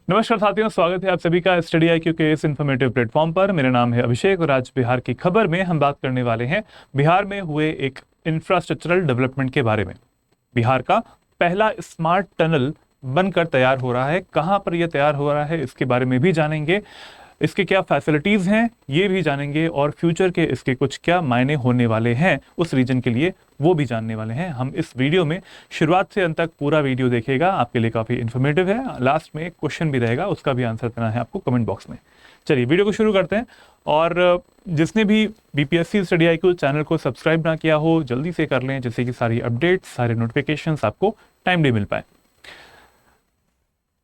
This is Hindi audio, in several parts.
नमस्कार साथियों, स्वागत है आप सभी का स्टडी IQ के इस इन्फॉर्मेटिव प्लेटफॉर्म पर। मेरा नाम है अभिषेक और आज बिहार की खबर में हम बात करने वाले हैं बिहार में हुए एक इंफ्रास्ट्रक्चरल डेवलपमेंट के बारे में। बिहार का पहला स्मार्ट टनल बनकर तैयार हो रहा है। कहां पर यह तैयार हो रहा है इसके बारे में भी जानेंगे, इसके क्या फैसिलिटीज़ हैं ये भी जानेंगे और फ्यूचर के इसके कुछ क्या मायने होने वाले हैं उस रीजन के लिए वो भी जानने वाले हैं हम इस वीडियो में। शुरुआत से अंत तक पूरा वीडियो देखिएगा, आपके लिए काफ़ी इन्फॉर्मेटिव है। लास्ट में एक क्वेश्चन भी रहेगा, उसका भी आंसर देना है आपको कमेंट बॉक्स में। चलिए वीडियो को शुरू करते हैं। और जिसने भी BPSC स्टडी IQ चैनल को सब्सक्राइब ना किया हो जल्दी से कर लें, जिससे कि सारी अपडेट्स, सारे नोटिफिकेशंस आपको टाइमली मिल पाए।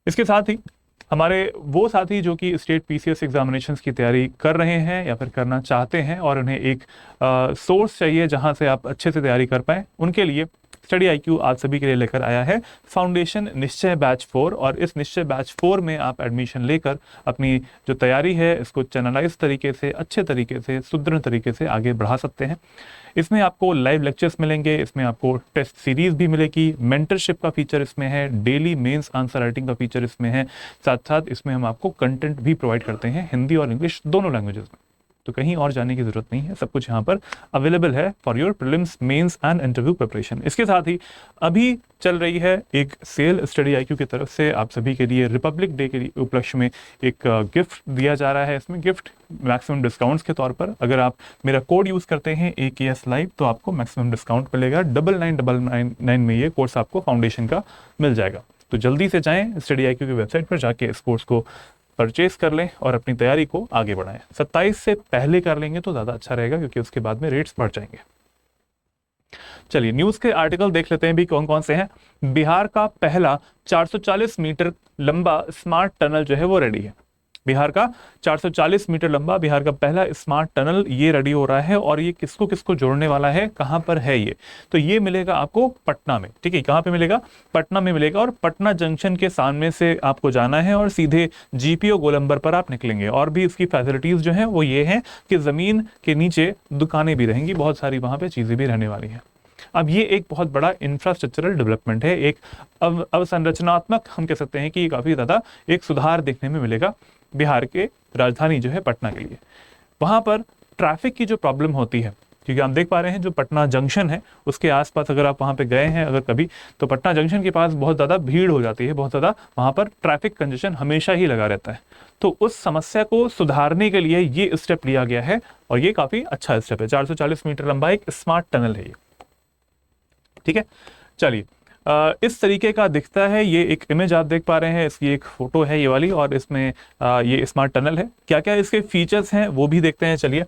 इसके साथ ही हमारे वो साथी जो कि स्टेट PCS एग्जामिनेशंस की तैयारी कर रहे हैं या फिर करना चाहते हैं और उन्हें एक सोर्स चाहिए जहां से आप अच्छे से तैयारी कर पाएँ, उनके लिए स्टडी IQ आप सभी के लिए लेकर आया है फाउंडेशन निश्चय बैच 4। और इस निश्चय बैच 4 में आप एडमिशन लेकर अपनी जो तैयारी है इसको चैनलाइज तरीके से, अच्छे तरीके से, सुदृढ़ तरीके से आगे बढ़ा सकते हैं। इसमें आपको लाइव लेक्चर्स मिलेंगे, इसमें आपको टेस्ट सीरीज भी मिलेगी, मेंटरशिप का फीचर इसमें है, डेली मेंस आंसर राइटिंग का फीचर इसमें है। साथ साथ इसमें हम आपको कंटेंट भी प्रोवाइड करते हैं हिंदी और इंग्लिश दोनों लैंग्वेजेस में। तो कहीं और जाने की जरूरत नहीं है, सब कुछ यहाँ पर अवेलेबल है for your prelims, mains and interview preparation. इसके साथ ही अभी चल रही है एक सेल स्टडी IQ की तरफ से आप सभी के लिए रिपब्लिक डे के उपलक्ष्य में एक गिफ्ट दिया जा रहा है। इसमें गिफ्ट मैक्सिमम डिस्काउंट्स के तौर पर अगर आप मेरा कोड यूज करते हैं AKS लाइव तो आपको मैक्सिमम डिस्काउंट मिलेगा। 9999 में ये कोर्स आपको फाउंडेशन का मिल जाएगा। तो जल्दी से जाएं स्टडी IQ की वेबसाइट पर जाके इस कोर्स को परचेज कर लें और अपनी तैयारी को आगे बढ़ाएं। 27 से पहले कर लेंगे तो ज़्यादा अच्छा रहेगा क्योंकि उसके बाद में रेट्स बढ़ जाएंगे। चलिए न्यूज़ के आर्टिकल देख लेते हैं भी कौन कौन से हैं। बिहार का पहला 440 मीटर लंबा स्मार्ट टनल जो है वो रेडी है। बिहार का 440 मीटर लंबा बिहार का पहला स्मार्ट टनल ये रेडी हो रहा है। और ये किसको किसको जोड़ने वाला है, कहां पर है ये, तो ये मिलेगा आपको पटना में। ठीक है, कहां पे मिलेगा? पटना में मिलेगा। और पटना जंक्शन के सामने से आपको जाना है और सीधे GPO गोलंबर पर आप निकलेंगे। और भी इसकी फैसिलिटीज जो है वो ये है कि जमीन के नीचे दुकानें भी रहेंगी, बहुत सारी वहां पे चीजें भी रहने वाली हैं। अब ये एक बहुत बड़ा इंफ्रास्ट्रक्चरल डेवलपमेंट है, एक अवसंरचनात्मक हम कह सकते हैं कि काफी ज्यादा एक सुधार देखने में मिलेगा बिहार के राजधानी जो है पटना के लिए। वहां पर ट्रैफिक की जो प्रॉब्लम होती है, क्योंकि हम देख पा रहे हैं जो पटना जंक्शन है उसके आसपास अगर आप वहां पे गए हैं अगर कभी, तो पटना जंक्शन के पास बहुत ज़्यादा भीड़ हो जाती है, बहुत ज़्यादा वहां पर ट्रैफिक कंजेशन हमेशा ही लगा रहता है। तो उस समस्या को सुधारने के लिए ये स्टेप लिया गया है और ये काफ़ी अच्छा स्टेप है। 440 मीटर लंबा एक स्मार्ट टनल है ये। ठीक है, चलिए इस तरीके का दिखता है। ये एक इमेज आप देख पा रहे हैं, इसकी एक फोटो है ये वाली और इसमें ये स्मार्ट टनल है। क्या क्या इसके फीचर्स हैं वो भी देखते हैं। चलिए,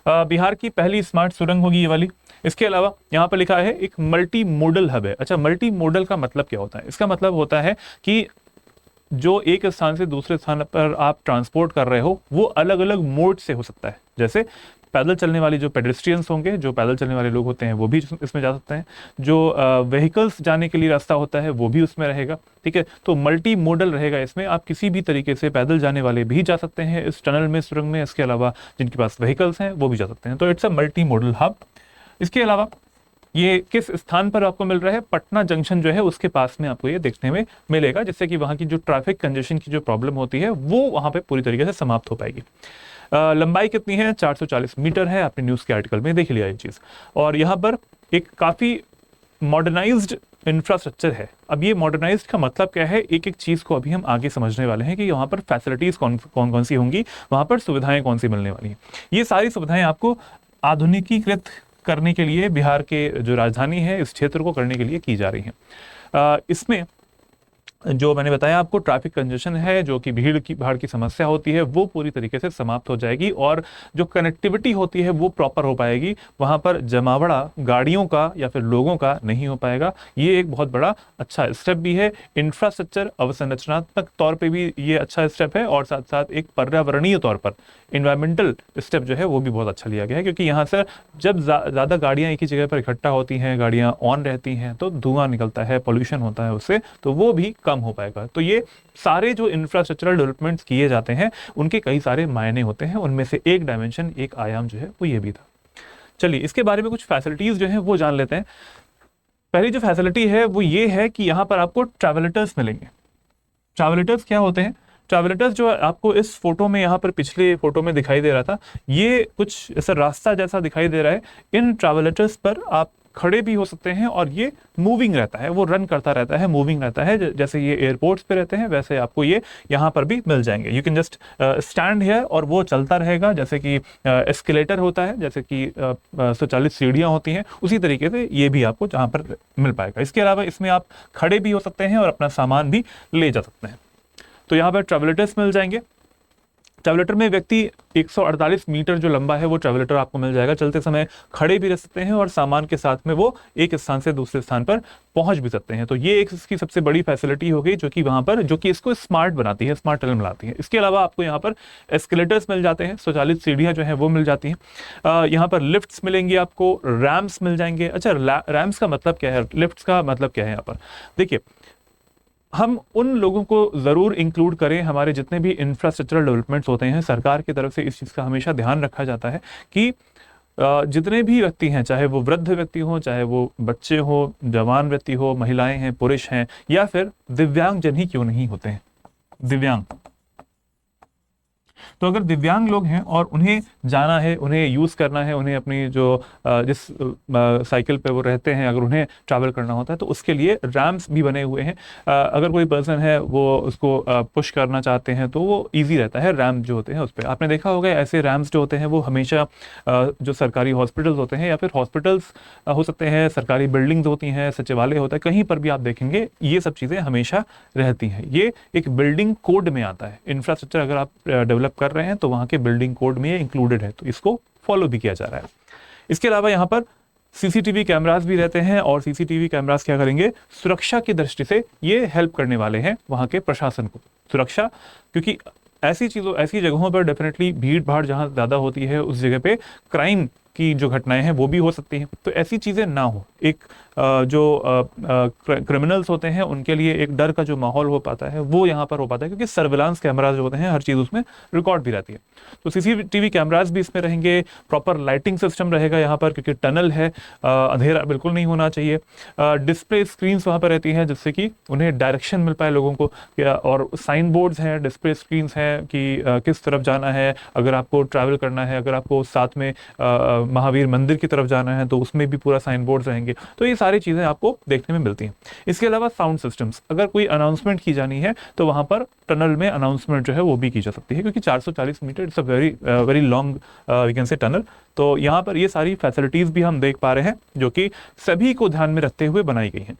बिहार की पहली स्मार्ट सुरंग होगी ये वाली। इसके अलावा यहाँ पर लिखा है एक मल्टी मोडल हब है। अच्छा, मल्टी मोडल का मतलब क्या होता है? इसका मतलब होता है कि जो एक स्थान से दूसरे स्थान पर आप ट्रांसपोर्ट कर रहे हो वो अलग अलग मोड से हो सकता है। जैसे पैदल चलने वाली जो पेडेस्ट्रियंस होंगे, जो पैदल चलने वाले लोग होते हैं वो भी इसमें जा सकते हैं। जो व्हीकल्स जाने के लिए रास्ता होता है वो भी उसमें रहेगा। ठीक है, तो मल्टी मोडल रहेगा इसमें। आप किसी भी तरीके से पैदल जाने वाले भी जा सकते हैं इस टनल में, सुरंग में। इसके अलावा जिनके पास व्हीकल्स हैं वो भी जा सकते हैं। तो it's a multi modal hub. इसके अलावा ये किस स्थान पर आपको मिल रहा है? पटना जंक्शन जो है उसके पास में आपको ये देखने में मिलेगा, जिससे कि वहाँ की जो ट्रैफिक कंजेशन की जो प्रॉब्लम होती है वो वहाँ पे पूरी तरीके से समाप्त हो पाएगी। लंबाई कितनी है? 440 मीटर है। आपने न्यूज़ के आर्टिकल में देख लिया ये चीज़। और यहाँ पर एक काफ़ी मॉडर्नाइज्ड इंफ्रास्ट्रक्चर है। अब ये मॉडर्नाइज्ड का मतलब क्या है, एक एक चीज़ को अभी हम आगे समझने वाले हैं कि वहाँ पर फैसिलिटीज़ कौन सी होंगी, वहाँ पर सुविधाएं कौन सी मिलने वाली हैं। ये सारी सुविधाएं आपको आधुनिकीकृत करने के लिए बिहार के जो राजधानी है इस क्षेत्र को करने के लिए की जा रही है। इसमें जो मैंने बताया आपको ट्रैफिक कंजेशन है, जो कि भाड़ की समस्या होती है वो पूरी तरीके से समाप्त हो जाएगी और जो कनेक्टिविटी होती है वो प्रॉपर हो पाएगी। वहाँ पर जमावड़ा गाड़ियों का या फिर लोगों का नहीं हो पाएगा। ये एक बहुत बड़ा अच्छा स्टेप भी है। इंफ्रास्ट्रक्चर अवसंरचनात्मक तौर पे भी ये अच्छा स्टेप है और साथ साथ एक पर्यावरणीय तौर पर इन्वायरमेंटल स्टेप जो है वो भी बहुत अच्छा लिया गया है। क्योंकि यहाँ से जब ज़्यादा गाड़ियाँ एक ही जगह पर इकट्ठा होती हैं, गाड़ियाँ ऑन रहती हैं तो धुआं निकलता है, पॉल्यूशन होता है उससे, तो वो भी कम हो पाएगा। तो ये सारे जो इंफ्रास्ट्रक्चरल डेवलपमेंट्स किए जाते हैं उनके कई सारे मायने होते हैं। उनमें से एक डायमेंशन, एक आयाम जो है वो ये भी था। चलिए इसके बारे में कुछ फैसिलिटीज़ जो है वो जान लेते हैं। पहली जो फैसिलिटी है वो ये है कि यहाँ पर आपको ट्रैवलेटर्स मिलेंगे। ट्रैवलेटर्स क्या होते हैं? ट्रैवलेटर्स जो आपको इस फोटो में, यहाँ पर पिछले फोटो में दिखाई दे रहा था, ये कुछ ऐसा रास्ता जैसा दिखाई दे रहा है। इन ट्रैवलेटर्स पर आप खड़े भी हो सकते हैं और ये मूविंग रहता है, वो रन करता रहता है, मूविंग रहता है। जैसे ये एयरपोर्ट्स पे रहते हैं वैसे आपको ये यहाँ पर भी मिल जाएंगे। You can just stand here और वो चलता रहेगा, जैसे कि एस्केलेटर होता है, जैसे कि स्वचालित सीढ़ियाँ होती हैं, उसी तरीके से ये भी आपको जहाँ पर मिल पाएगा। इसके अलावा इसमें आप खड़े भी हो सकते हैं और अपना सामान भी ले जा सकते हैं। तो यहाँ पर ट्रैवलेटर्स मिल जाएंगे। ट्रैवलेटर में व्यक्ति 148 मीटर जो लंबा है वो ट्रैवलेटर आपको मिल जाएगा। चलते समय खड़े भी रह सकते हैं और सामान के साथ में वो एक स्थान से दूसरे स्थान पर पहुंच भी सकते हैं। तो ये एक इसकी सबसे बड़ी फैसिलिटी हो गई जो कि वहां पर, जो कि इसको स्मार्ट बनाती है, स्मार्ट टनल बनाती है। इसके अलावा आपको यहाँ पर एस्केलेटर्स मिल जाते हैं, स्वचालित सीढ़ियां जो है वो मिल जाती हैं। यहाँ पर लिफ्ट्स मिलेंगी आपको, रैम्प्स मिल जाएंगे। अच्छा, रैम्प्स का मतलब क्या है, लिफ्ट्स का मतलब क्या है? यहाँ पर देखिए, हम उन लोगों को ज़रूर इंक्लूड करें, हमारे जितने भी इंफ्रास्ट्रक्चरल डेवलपमेंट्स होते हैं, सरकार की तरफ से इस चीज़ का हमेशा ध्यान रखा जाता है कि जितने भी व्यक्ति हैं, चाहे वो वृद्ध व्यक्ति हो, चाहे वो बच्चे हो, जवान व्यक्ति हो, महिलाएं हैं, पुरुष हैं, या फिर दिव्यांग जन ही क्यों नहीं होते हैं, दिव्यांग। तो अगर दिव्यांग लोग हैं और उन्हें जाना है, उन्हें यूज़ करना है, उन्हें अपनी जो जिस साइकिल पे वो रहते हैं, अगर उन्हें ट्रैवल करना होता है तो उसके लिए रैम्प्स भी बने हुए हैं। अगर कोई पर्सन है वो उसको पुश करना चाहते हैं तो वो इजी रहता है, रैम्प जो होते हैं उस पर। आपने देखा होगा ऐसे रैम्प्स जो होते हैं वो हमेशा जो सरकारी हॉस्पिटल्स होते हैं या फिर हॉस्पिटल्स हो सकते हैं, सरकारी बिल्डिंग्स होती हैं, सचिवालय होता है, कहीं पर भी आप देखेंगे ये सब चीज़ें हमेशा रहती हैं। ये एक बिल्डिंग कोड में आता है। इंफ्रास्ट्रक्चर अगर आप डेवलप कर रहे हैं तो वहां के बिल्डिंग कोड में ये इंक्लूडेड है, तो इसको फॉलो भी किया जा रहा है। इसके अलावा यहाँ पर सीसीटीवी कैमरास भी रहते हैं और सीसीटीवी कैमरास क्या करेंगे, सुरक्षा की दृष्टि से ये हेल्प करने वाले हैं वहां के प्रशासन को। सुरक्षा, क्योंकि ऐसी जगहों पर डेफिनेटली भीड़ भाड़ जहां ज्यादा होती है उस जगह पे क्राइम की जो घटनाएं हैं वो भी हो सकती हैं। तो ऐसी चीजें ना हो, एक जो क्रिमिनल्स होते हैं उनके लिए एक डर का जो माहौल हो पाता है वो यहाँ पर हो पाता है, क्योंकि सर्विलांस कैमराज जो होते हैं हर चीज़ उसमें रिकॉर्ड भी रहती है। तो सीसीटीवी कैमराज भी इसमें रहेंगे, प्रॉपर लाइटिंग सिस्टम रहेगा यहाँ पर, क्योंकि टनल है, अंधेरा बिल्कुल नहीं होना चाहिए। डिस्प्ले स्क्रीन्स वहाँ पर रहती हैं जिससे कि उन्हें डायरेक्शन मिल पाए लोगों को, और साइन बोर्ड्स हैं, डिस्प्ले स्क्रीन्स हैं कि किस तरफ जाना है। अगर आपको ट्रैवल करना है, अगर आपको साथ में महावीर मंदिर की तरफ जाना है तो उसमें भी पूरा साइन बोर्ड्स रहेंगे। तो ये सारी चीज़ें आपको देखने में मिलती हैं। इसके अलावा साउंड सिस्टम्स, अगर कोई अनाउंसमेंट की जानी है तो वहाँ पर टनल में अनाउंसमेंट जो है वो भी की जा सकती है, क्योंकि 440 metre it's a very long we can say tunnel. तो यहाँ पर ये सारी फैसिलिटीज़ भी हम देख पा रहे हैं जो कि सभी को ध्यान में रखते हुए बनाई गई हैं।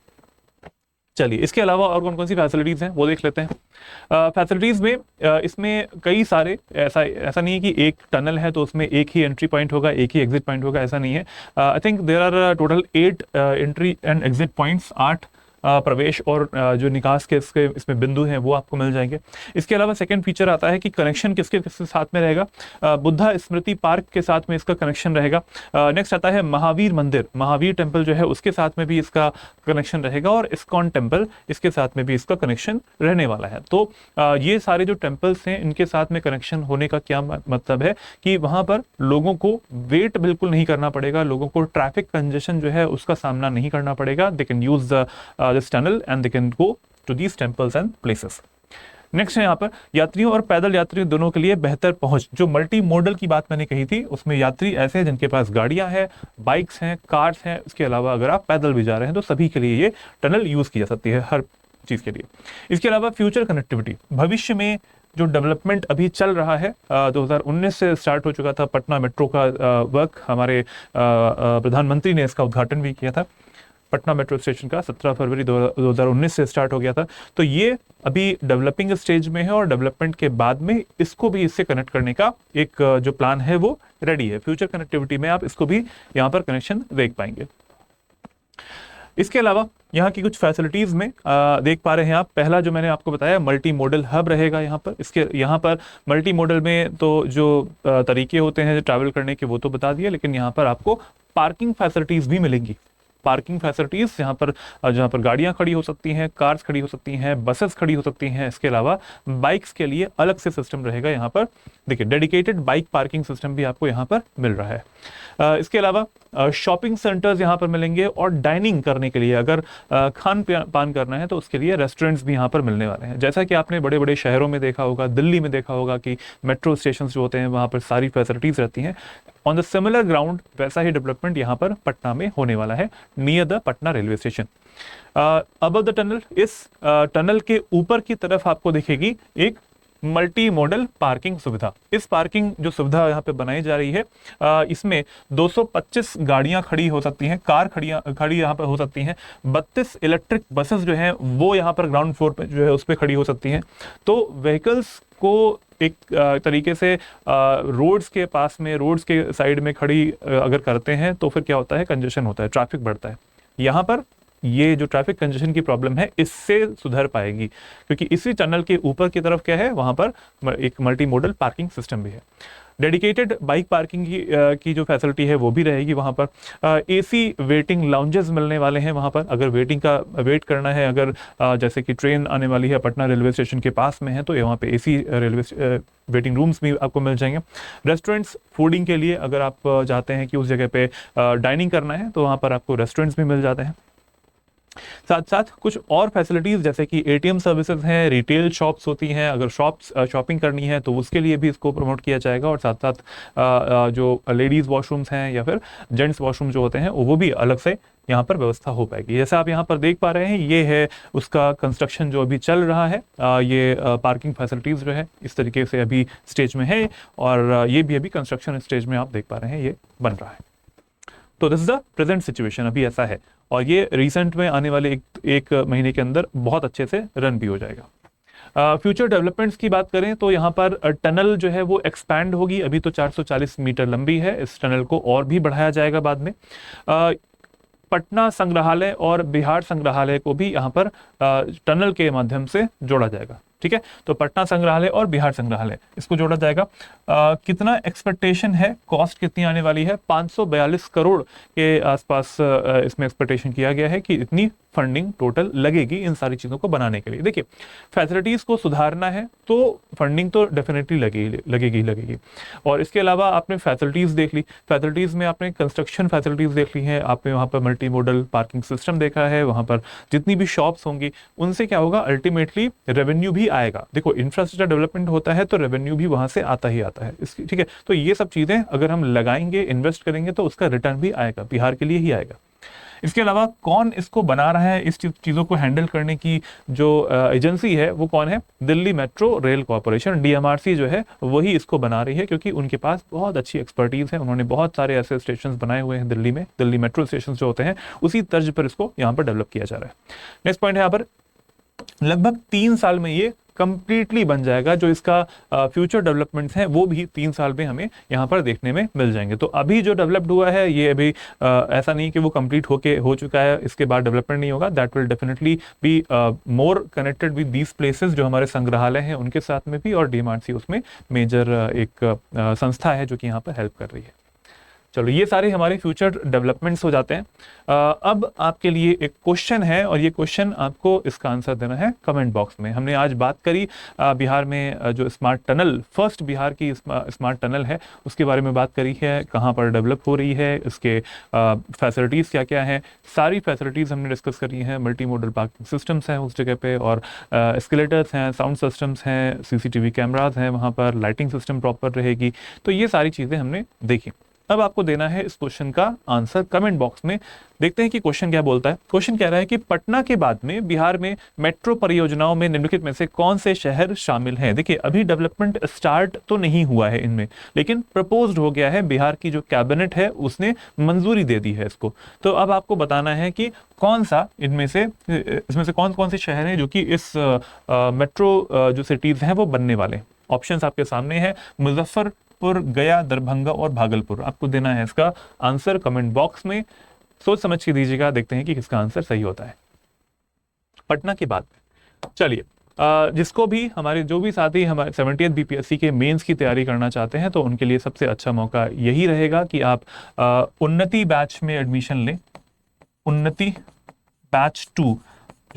चलिए, इसके अलावा और कौन कौन सी फैसिलिटीज़ हैं वो देख लेते हैं। फैसिलिटीज़ में इसमें कई सारे, ऐसा नहीं है कि एक टनल है तो उसमें एक ही एंट्री पॉइंट होगा, एक ही एग्जिट पॉइंट होगा, ऐसा नहीं है। I think there are total 8 entry and exit points, 8 प्रवेश और जो निकास के इसमें बिंदु हैं वो आपको मिल जाएंगे। इसके अलावा सेकंड फीचर आता है कि कनेक्शन किसके साथ में रहेगा, बुद्धा स्मृति पार्क के साथ में इसका कनेक्शन रहेगा। नेक्स्ट आता है महावीर मंदिर, महावीर टेम्पल जो है उसके साथ में भी इसका कनेक्शन रहेगा, और इस्कॉन टेम्पल इसके साथ में भी इसका कनेक्शन रहने वाला है। तो ये सारे जो टेम्पल्स हैं इनके साथ में कनेक्शन होने का क्या मतलब है कि वहाँ पर लोगों को वेट बिल्कुल नहीं करना पड़ेगा, लोगों को ट्रैफिक कंजेशन जो है उसका सामना नहीं करना पड़ेगा। They can use this tunnel and they can go to these temples and places. Next है यहाँ पर यात्रियों और पैदल यात्रियों दोनों के लिए बेहतर पहुंच। जो मल्टी मॉडल की बात मैंने कही थी उसमें यात्री ऐसे हैं जिनके पास गाड़ियां हैं, बाइक्स हैं, कार्स हैं, उसके अलावा अगर आप पैदल भी जा रहे हैं तो सभी के लिए ये टनल यूज की जा सकती है हर चीज के लिए। इसके अलावा फ्यूचर कनेक्टिविटी, भविष्य में जो डेवलपमेंट अभी चल रहा है, 2019 से स्टार्ट हो चुका था पटना मेट्रो का वर्क, हमारे प्रधानमंत्री ने इसका उद्घाटन भी किया था। पटना मेट्रो स्टेशन का 17 फरवरी 2019 से स्टार्ट हो गया था। तो ये अभी डेवलपिंग स्टेज में है और डेवलपमेंट के बाद में इसको भी इससे कनेक्ट करने का एक जो प्लान है वो रेडी है। फ्यूचर कनेक्टिविटी में आप इसको भी यहाँ पर कनेक्शन देख पाएंगे। इसके अलावा यहाँ की कुछ फैसिलिटीज़ में देख पा रहे हैं आप, पहला जो मैंने आपको बताया मल्टी मॉडल हब रहेगा यहाँ पर। इसके यहाँ पर मल्टी मॉडल में तो जो तरीके होते हैं ट्रैवल करने के वो तो बता दिए, लेकिन यहाँ पर आपको पार्किंग फैसिलिटीज़ भी मिलेंगी। पार्किंग फैसिलिटीज जहाँ पर गाड़ियाँ खड़ी हो सकती हैं, कार्स खड़ी हो सकती हैं, बसेस खड़ी हो सकती हैं। इसके अलावा बाइक्स के लिए अलग से सिस्टम रहेगा यहाँ पर। देखिए, डेडिकेटेड बाइक पार्किंग सिस्टम भी आपको यहाँ पर मिल रहा है। इसके अलावा शॉपिंग सेंटर्स यहाँ पर मिलेंगे, और डाइनिंग करने के लिए अगर खान पान करना है तो उसके लिए रेस्टोरेंट्स भी यहाँ पर मिलने वाले हैं। जैसा कि आपने बड़े बड़े शहरों में देखा होगा, दिल्ली में देखा होगा कि मेट्रो स्टेशन जो होते हैं वहाँ पर सारी फैसिलिटीज़ रहती हैं। ऑन द सिमिलर ग्राउंड वैसा ही डेवलपमेंट यहाँ पर पटना में होने वाला है, near the Patna railway station. Above the tunnel, इस टनल के ऊपर की तरफ आपको दिखेगी एक मल्टी मॉडल पार्किंग सुविधा। इस पार्किंग जो सुविधा यहाँ पे बनाई जा रही है, इसमें 225 गाड़ियां खड़ी हो सकती हैं, कार खड़ी यहाँ पर हो सकती हैं। 32 इलेक्ट्रिक बसेस जो हैं वो यहाँ पर ग्राउंड फ्लोर पे जो है उस पर खड़ी हो सकती हैं। तो व्हीकल्स को एक तरीके से रोड्स के पास में, रोड्स के साइड में खड़ी अगर करते हैं तो फिर क्या होता है, कंजेशन होता है, ट्रैफिक बढ़ता है। यहाँ पर ये जो ट्रैफिक कंजेशन की प्रॉब्लम है इससे सुधर पाएगी, क्योंकि इसी टनल के ऊपर की तरफ क्या है, वहां पर एक मल्टी मॉडल पार्किंग सिस्टम भी है। डेडिकेटेड बाइक पार्किंग की जो फैसिलिटी है वो भी रहेगी वहाँ पर। एसी वेटिंग लाउंजेस मिलने वाले हैं वहाँ पर, अगर वेट करना है, अगर जैसे कि ट्रेन आने वाली है पटना रेलवे स्टेशन के पास में है तो वहाँ पे एसी रेलवे वेटिंग रूम्स भी आपको मिल जाएंगे। रेस्टोरेंट्स, फूडिंग के लिए अगर आप चाहते हैं कि उस जगह पे डाइनिंग करना है तो वहाँ पर आपको रेस्टोरेंट्स भी मिल जाते हैं। साथ साथ कुछ और फैसिलिटीज जैसे कि एटीएम सर्विसेज हैं, रिटेल शॉप्स होती हैं, अगर शॉपिंग करनी है तो उसके लिए भी इसको प्रमोट किया जाएगा। और साथ साथ जो लेडीज़ वॉशरूम्स हैं या फिर जेंट्स वॉशरूम जो होते हैं वो भी अलग से यहाँ पर व्यवस्था हो पाएगी। जैसे आप यहाँ पर देख पा रहे हैं, ये है उसका कंस्ट्रक्शन जो अभी चल रहा है। ये पार्किंग फैसिलिटीज़ जो है इस तरीके से अभी स्टेज में है, और ये भी अभी कंस्ट्रक्शन स्टेज में आप देख पा रहे हैं ये बन रहा है। तो this is the present situation, अभी ऐसा है, और ये रिसेंट में आने वाले एक महीने के अंदर बहुत अच्छे से रन भी हो जाएगा। फ्यूचर डेवलपमेंट्स की बात करें तो यहाँ पर टनल जो है वो एक्सपैंड होगी। अभी तो 440 मीटर लंबी है, इस टनल को और भी बढ़ाया जाएगा बाद में। पटना संग्रहालय और बिहार संग्रहालय को भी यहाँ पर टनल के माध्यम से जोड़ा जाएगा। ठीक है, तो पटना संग्रहालय और बिहार संग्रहालय इसको जोड़ा जाएगा। कितना एक्सपेक्टेशन है, कॉस्ट कितनी आने वाली है, 542 करोड़ के आसपास इसमें एक्सपेक्टेशन किया गया है कि इतनी फंडिंग टोटल लगेगी इन सारी चीज़ों को बनाने के लिए। देखिए, फैसिलिटीज़ को सुधारना है तो फंडिंग तो डेफिनेटली लगेगी। और इसके अलावा आपने फैसिलिटीज़ देख ली, फैसिलिटीज़ में आपने कंस्ट्रक्शन फैसिलिटीज़ देख ली हैं, आपने वहाँ पर मल्टी मॉडल पार्किंग सिस्टम देखा है, वहाँ पर जितनी भी शॉप्स होंगी उनसे क्या होगा, अल्टीमेटली रेवेन्यू भी आएगा। देखो, इंफ्रास्ट्रक्चर डेवलपमेंट होता है तो रेवेन्यू भी वहाँ से आता ही आता है इसकी। ठीक है, तो ये सब चीज़ें अगर हम लगाएंगे, इन्वेस्ट करेंगे तो उसका रिटर्न भी आएगा, बिहार के लिए ही आएगा। इसके अलावा कौन इसको बना रहा है, इस चीज़ों को हैंडल करने की जो एजेंसी है वो कौन है, Delhi metro rail corporation, DMRC जो है वही इसको बना रही है, क्योंकि उनके पास बहुत अच्छी एक्सपर्टीज़ है। उन्होंने बहुत सारे ऐसे स्टेशन बनाए हुए हैं दिल्ली में, दिल्ली मेट्रो स्टेशन जो होते हैं उसी तर्ज पर इसको यहाँ पर डेवलप किया जा रहा है। नेक्स्ट पॉइंट है यहाँ पर, लगभग 3 साल में ये कंप्लीटली बन जाएगा। जो इसका फ्यूचर डेवलपमेंट्स हैं वो भी 3 साल में हमें यहाँ पर देखने में मिल जाएंगे। तो अभी जो डेवलप्ड हुआ है ये अभी ऐसा नहीं कि वो कंप्लीट हो चुका है, इसके बाद डेवलपमेंट नहीं होगा। That will definitely be more connected with these places, जो हमारे संग्रहालय हैं उनके साथ में भी, और DMRC उसमें मेजर एक संस्था है जो कि यहाँ पर हेल्प कर रही है। चलो, ये सारे हमारे फ्यूचर डेवलपमेंट्स हो जाते हैं। अब आपके लिए एक क्वेश्चन है, और ये क्वेश्चन आपको इसका आंसर देना है कमेंट बॉक्स में। हमने आज बात करी बिहार में जो स्मार्ट टनल, फर्स्ट बिहार की स्मार्ट टनल है उसके बारे में बात करी है, कहाँ पर डेवलप हो रही है, इसके फैसिलिटीज़ क्या क्या हैं, सारी फैसिलिटीज़ हमने डिस्कस करी हैं। मल्टी मॉडल पार्किंग सिस्टम्स हैं उस जगह पे, और एस्केलेटर्स हैं, साउंड सिस्टम्स हैं, CCTV कैमराज हैं वहाँ पर, लाइटिंग सिस्टम प्रॉपर रहेगी। तो ये सारी चीज़ें हमने देखी। अब आपको देना है इस क्वेश्चन का आंसर कमेंट बॉक्स में। देखते हैं कि क्वेश्चन क्या बोलता है। क्वेश्चन कह रहा है कि पटना के बाद में बिहार में मेट्रो परियोजनाओं में निम्नलिखित में से कौन से शहर शामिल हैं। देखिए, अभी डेवलपमेंट स्टार्ट तो नहीं हुआ है इनमें, लेकिन प्रपोज्ड हो गया है, बिहार की जो कैबिनेट है उसने मंजूरी दे दी है इसको। तो अब आपको बताना है कि कौन सा इसमें से कौन से शहर हैं जो कि इस मेट्रो जो सिटीज हैं वो बनने वाले। ऑप्शंस आपके सामने हैं, मुजफ्फरपुर, गया, दरभंगा और भागलपुर। आपको देना है इसका आंसर कमेंट बॉक्स में, सोच समझ के दीजिएगा। देखते हैं कि किसका आंसर सही होता है पटना के बाद। चलिए, जिसको भी हमारे जो भी साथी हमारे 70th BPSC के मेंस की तैयारी करना चाहते हैं तो उनके लिए सबसे अच्छा मौका यही रहेगा कि आप उन्नति बैच में एडमिशन लें। उन्नति बैच 2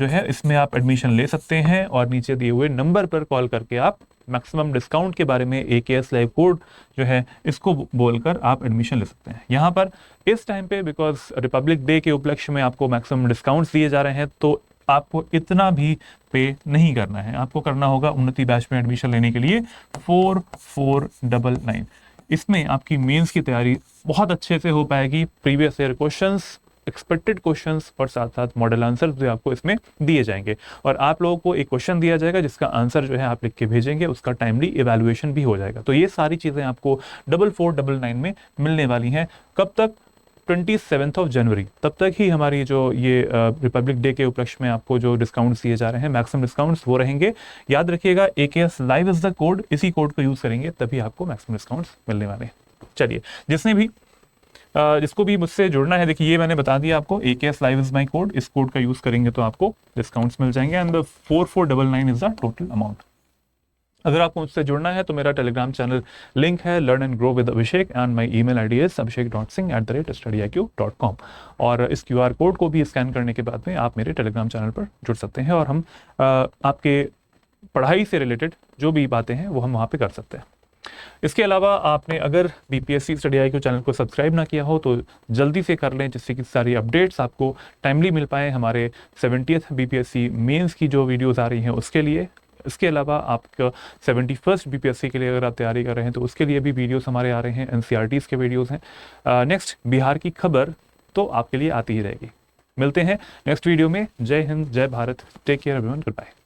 जो है इसमें आप एडमिशन ले सकते हैं, और नीचे दिए हुए नंबर पर कॉल करके आप मैक्सिमम डिस्काउंट के बारे में AKS लाइव कोड जो है इसको बोलकर आप एडमिशन ले सकते हैं। यहाँ पर इस टाइम पे बिकॉज रिपब्लिक डे के उपलक्ष्य में आपको मैक्सिमम डिस्काउंट्स दिए जा रहे हैं, तो आपको इतना भी पे नहीं करना है। आपको करना होगा उन्नति बैच में एडमिशन लेने के लिए 4499। इसमें आपकी मेंस की तैयारी बहुत अच्छे से हो पाएगी। Previous year questions, expected questions और साथ साथ मॉडल आंसर्स भी आपको इसमें दिए जाएंगे, और आप लोगों को एक क्वेश्चन दिया जाएगा जिसका आंसर जो है आप लिख के भेजेंगे, उसका टाइमली इवैल्यूएशन भी हो जाएगा। तो ये सारी चीज़ें आपको 4499 में मिलने वाली हैं। कब तक? 27 जनवरी तब तक ही हमारी जो ये रिपब्लिक डे के उपलक्ष्य में आपको जो डिस्काउंट्स दिए जा रहे हैं, मैक्सिमम डिस्काउंट्स, वो रहेंगे। याद रखिएगा, AKS live is the code, इसी कोड को यूज करेंगे तभी आपको मैक्सिमम डिस्काउंट्स मिलने वाले हैं। चलिए, जिसको भी मुझसे जुड़ना है, देखिए ये मैंने बता दिया आपको, AKS live is my code, इस कोड का यूज करेंगे तो आपको डिस्काउंट्स मिल जाएंगे and the 4499 is the total amount. अगर आपको मुझसे जुड़ना है तो मेरा टेलीग्राम चैनल लिंक है learn and grow with Abhishek and my email ID is abhishek.singh@studiiq.com, और इस QR कोड को भी स्कैन करने के बाद में आप मेरे टेलीग्राम चैनल पर जुड़ सकते हैं और हम आपके पढ़ाई से रिलेटेड जो भी बातें हैं वो हम वहाँ पे कर सकते हैं। इसके अलावा आपने अगर BPSC स्टडी IQ चैनल को सब्सक्राइब ना किया हो तो जल्दी से कर लें, जिससे कि सारी अपडेट्स आपको टाइमली मिल पाए। हमारे 70th BPSC मेंस की जो वीडियोस आ रही हैं उसके लिए, इसके अलावा आपका 71st BPSC के लिए अगर आप तैयारी कर रहे हैं तो उसके लिए भी वीडियोस हमारे आ रहे हैं, NCERTs के वीडियोस हैं। नेक्स्ट बिहार की खबर तो आपके लिए आती ही रहेगी। मिलते हैं नेक्स्ट वीडियो में। जय हिंद, जय Bharat, take care everyone, good bye.